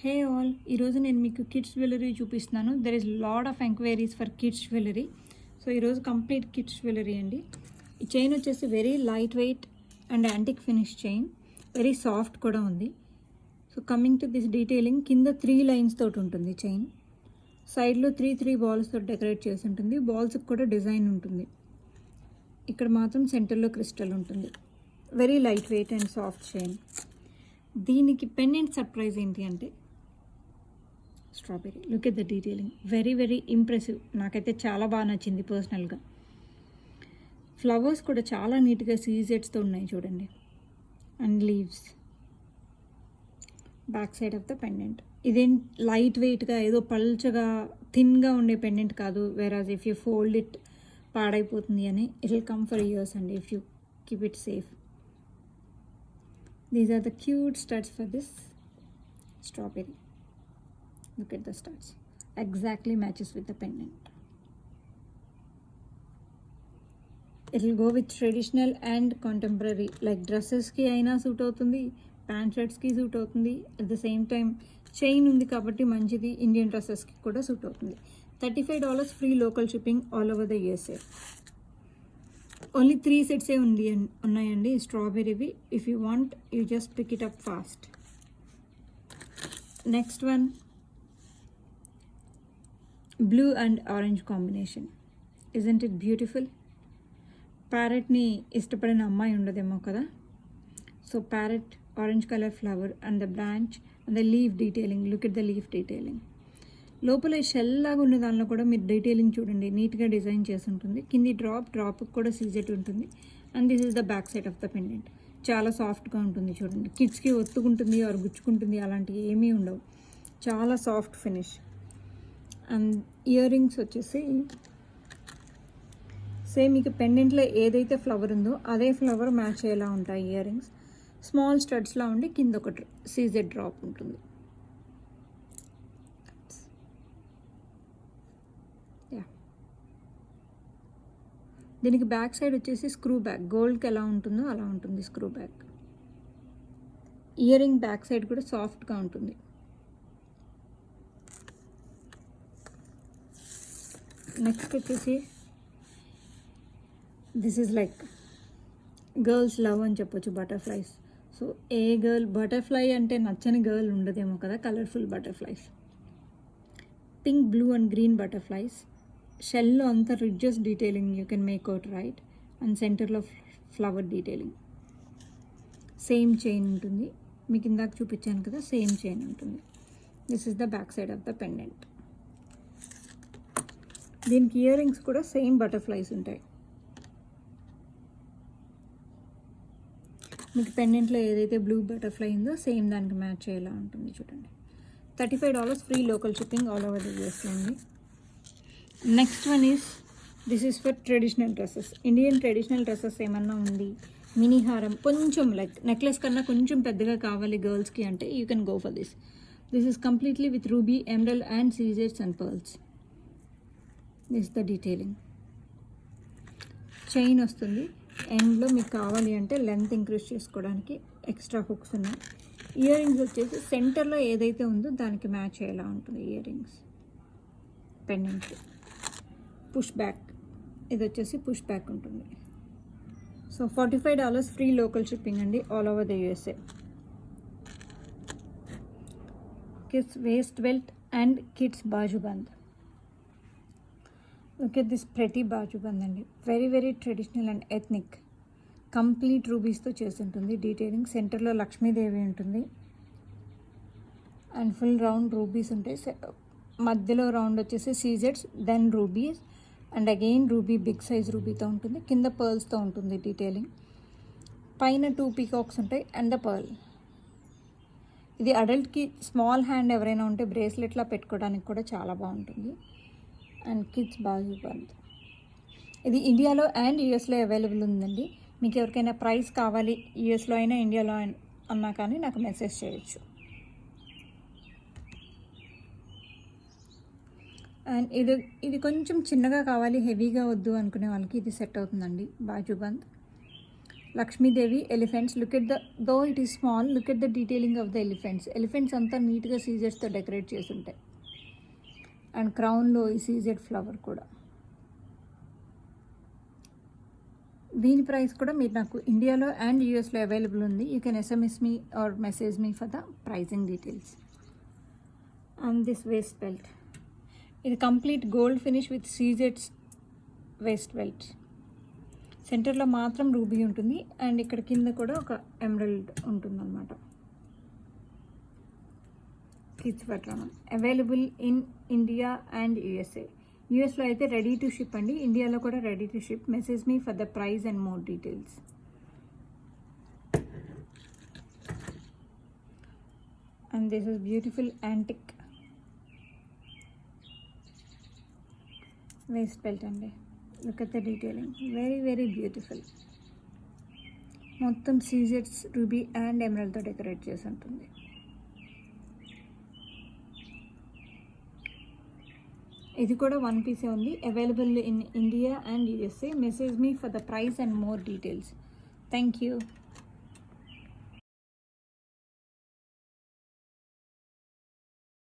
Hey all, ఈరోజు నేను మీకు కిడ్స్ జ్యువెలరీ చూపిస్తున్నాను. There is lot of enquiries for kids jewellery. So ఈరోజు కంప్లీట్ కిడ్స్ జ్యువెలరీ అండి. ఈ చైన్ వచ్చేసి very light weight and antique finish chain, very soft కూడా ఉంది. So coming to this detailing, కింద 3 లైన్స్ తోటి ఉంటుంది చైన్. సైడ్లో 3 బాల్స్ తోటి డెకరేట్ చేసి ఉంటుంది. బాల్స్కి కూడా డిజైన్ ఉంటుంది. ఇక్కడ మాత్రం సెంటర్లో క్రిస్టల్ ఉంటుంది. Very light weight and soft chain. దీనికి పెండెంట్ సర్ప్రైజ్ ఏంటి అంటే strawberry. Look at the detailing, very very impressive. నాకైతే చాలా బాగా నచ్చింది పర్సనల్గా. ఫ్లవర్స్ కూడా చాలా నీట్గా సీజెట్స్తో ఉన్నాయి చూడండి, and leaves. Back side of the pendant. ఇదేం లైట్ వెయిట్గా ఏదో పల్చగా థిన్గా ఉండే పెండెంట్ కాదు. వెరాజ్ ఇఫ్ యూ ఫోల్డ్ ఇట్ పాడైపోతుంది అని, it will come for years అండి if you keep it safe. These are the cute studs for this strawberry. Look at the studs. Exactly matches with the pendant. It will go with traditional and contemporary. Like dresses ki aina suit avutundi, pant shirts ki suit avutundi. At the same time chain undi kabatti manchidi Indian dresses ki kuda suit avutundi. $35 free local shipping all over the USA. Only 3 సెట్సే ఉన్నాయండి స్ట్రాబెరీవి. If you want you just pick it up fast. Next one, blue and orange combination. Isn't it beautiful? ప్యారెట్ని ఇష్టపడిన అమ్మాయి ఉండదేమో కదా. So parrot, orange colour flower and the branch and the leaf detailing. Look at the leaf detailing. లోపల shell లాగా ఉన్న దానిలో కూడా మీరు డీటెయిలింగ్ చూడండి, నీట్గా డిజైన్ చేసి ఉంటుంది. కింది డ్రాప్కి కూడా సీజెట్ ఉంటుంది. And this is the back side of the pendant. చాలా సాఫ్ట్గా ఉంటుంది చూడండి. కిడ్స్కి ఒత్తుకుంటుంది ఆర్ గుచ్చుకుంటుంది అలాంటివి ఏమీ ఉండవు. చాలా soft finish. And ear rings వచ్చేసి సేమ్ మీకు పెండెంట్లో ఏదైతే ఫ్లవర్ ఉందో అదే ఫ్లవర్ మ్యాచ్ అయ్యేలా ఉంటాయి ఇయర్ రింగ్స్. స్మాల్ స్టడ్స్లా ఉండి కింద ఒక సీజెడ్ డ్రాప్ ఉంటుంది. దీనికి బ్యాక్ సైడ్ వచ్చేసి స్క్రూ బ్యాక్. గోల్డ్కి ఎలా ఉంటుందో అలా ఉంటుంది screw back. Earring back side కూడా సాఫ్ట్గా ఉంటుంది. నెక్స్ట్ వచ్చేసి this is like girls love అని చెప్పొచ్చు, butterflies. So a girl butterfly అంటే నచ్చని గర్ల్ ఉండదేమో కదా. Colourful butterflies, pink, blue and green butterflies. షెల్లో అంతా ridges detailing you can make out right. And సెంటర్లో ఫ్లవర్ డీటెయిలింగ్. సేమ్ చైన్ ఉంటుంది, మీకు ఇందాక చూపించాను కదా, సేమ్ చైన్ ఉంటుంది. This is the back side of the pendant. దీనికి ఇయర్ రింగ్స్ కూడా సేమ్ బటర్ఫ్లైస్ ఉంటాయి. మీకు పెండెంట్లో ఏదైతే బ్లూ బటర్ఫ్లై ఉందో సేమ్ దానికి మ్యాచ్ అయ్యేలా ఉంటుంది చూడండి. $35 free local shipping all over the USA అండి. Next one is, this is for traditional dresses. Indian traditional dresses ఏమన్నా ఉంది, మినీ హారం, కొంచెం లైక్ నెక్లెస్ కన్నా కొంచెం పెద్దగా కావాలి గర్ల్స్కి అంటే you can go for this. This is completely with ruby, emerald and సీజెట్స్ and pearls. This the detailing. Chain వస్తుంది. ఎండ్లో మీకు కావాలి అంటే లెంత్ ఇంక్రీజ్ చేసుకోవడానికి ఎక్స్ట్రా హుక్స్ ఉన్నాయి. ఇయర్ రింగ్స్ వచ్చేసి సెంటర్లో ఏదైతే ఉందో దానికి మ్యాచ్ అయ్యేలా ఉంటుంది earrings. Pendant push back, ఇది వచ్చేసి పుష్ బ్యాక్ ఉంటుంది. సో $45 ఫ్రీ లోకల్ షిప్పింగ్ అండి all over the USA. Kids waist belt and kids bajuband. Look at this pretty bajuband అండి. Very very traditional and ethnic. Complete రూబీస్తో చేసి ఉంటుంది డీటెయిలింగ్. సెంటర్లో లక్ష్మీదేవి ఉంటుంది అండ్ ఫుల్ రౌండ్ రూబీస్ ఉంటాయి. మధ్యలో రౌండ్ వచ్చేసి సీజెడ్స్, then rubies and again ruby, big size రూబీతో ఉంటుంది. కింద పర్ల్స్తో ఉంటుంది డీటెయిలింగ్. పైన 2 పీకాక్స్ ఉంటాయి అండ్ ద పర్ల్. ఇది అడల్ట్కి స్మాల్ హ్యాండ్ ఎవరైనా ఉంటే బ్రేస్లెట్లా పెట్టుకోవడానికి కూడా చాలా బాగుంటుంది. And kids bajuband. ఇది ఇండియాలో అండ్ యూఎస్లో అవైలబుల్ ఉందండి. మీకు ఎవరికైనా ప్రైస్ కావాలి యూఎస్లో అయినా ఇండియాలో అన్నా కానీ నాకు మెసేజ్ చేయొచ్చు. అండ్ ఇది కొంచెం చిన్నగా కావాలి, హెవీగా వద్దు అనుకునే వాళ్ళకి ఇది సెట్ అవుతుందండి bajuband. Lakshmidevi elephants. Look at the though it is small, look at the detailing of the elephants అంతా నీట్గా సీజెడ్స్తో డెకరేట్ చేసి ఉంటాయి. అండ్ క్రౌన్లో ఈ సీజెడ్ ఫ్లవర్ కూడా. దీని ప్రైస్ కూడా మీరు నాకు ఇండియాలో అండ్ యూఎస్లో అవైలబుల్ ఉంది. You can SMS me or message me for the pricing details. And this waist belt, ఇది కంప్లీట్ గోల్డ్ ఫినిష్ విత్ సీజెడ్స్ వేస్ట్ బెల్ట్. సెంటర్లో మాత్రం రూబీ ఉంటుంది అండ్ ఇక్కడ కింద కూడా ఒక ఎమరల్డ్ ఉంటుంది అనమాట. కిడ్స్ పట్ల available in India and USA. యూఎస్లో అయితే రెడీ టు షిప్ అండి, ఇండియాలో కూడా ready to ship. Message me for the price and more details. And this is beautiful antique waist belt అండి. Look at the detailing, very very beautiful. మొత్తం సీజెడ్స్ ruby and ఎమరల్డ్తో decorate చేసి ఉంటుంది. ఇది కూడా వన్ పీసే ఉంది, available in India and USA. Message me for the price and more details. Thank you.